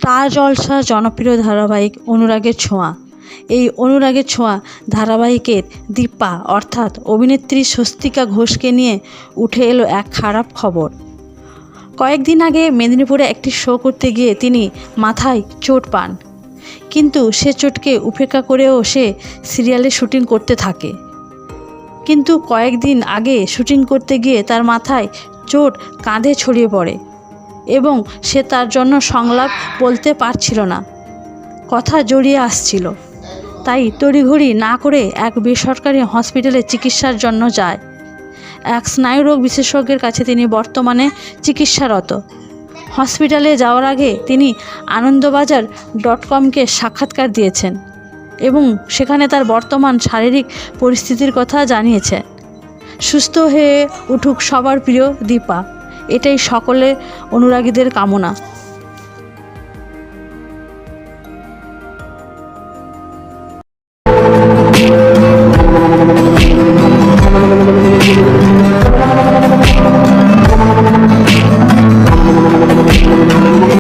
Star জলসার জনপ্রিয় ধারাবাহিক অনুরাগের ছোঁয়া। এই অনুরাগের ছোঁয়া ধারাবাহিকের দীপা অর্থাৎ অভিনেত্রী স্বস্তিকা ঘোষকে নিয়ে উঠে এলো এক খারাপ খবর। কয়েকদিন আগে মেদিনীপুরে একটি শো করতে গিয়ে তিনি মাথায় চোট পান, কিন্তু সে চোটকে উপেক্ষা করেও সে সিরিয়ালে শুটিং করতে থাকে। কিন্তু কয়েকদিন আগে শুটিং করতে গিয়ে তার মাথায় চোট কাঁধে ছড়িয়ে পড়ে এবং সে তার জন্য সংলাপ বলতে পারছিল না, কথা জড়িয়ে আসছিল। তাই তড়িঘড়ি না করে এক বেসরকারি হসপিটালে চিকিৎসার জন্য যায়। এক স্নায়ুরোগ বিশেষজ্ঞের কাছে তিনি বর্তমানে চিকিৎসারত। হসপিটালে যাওয়ার আগে তিনি আনন্দবাজার.comকে সাক্ষাৎকার দিয়েছেন এবং সেখানে তার বর্তমান শারীরিক পরিস্থিতির কথা জানিয়েছে। সুস্থ হয়ে উঠুক সবার প্রিয় দীপা, এটাই সকলের অনুরাগীদের কামনা।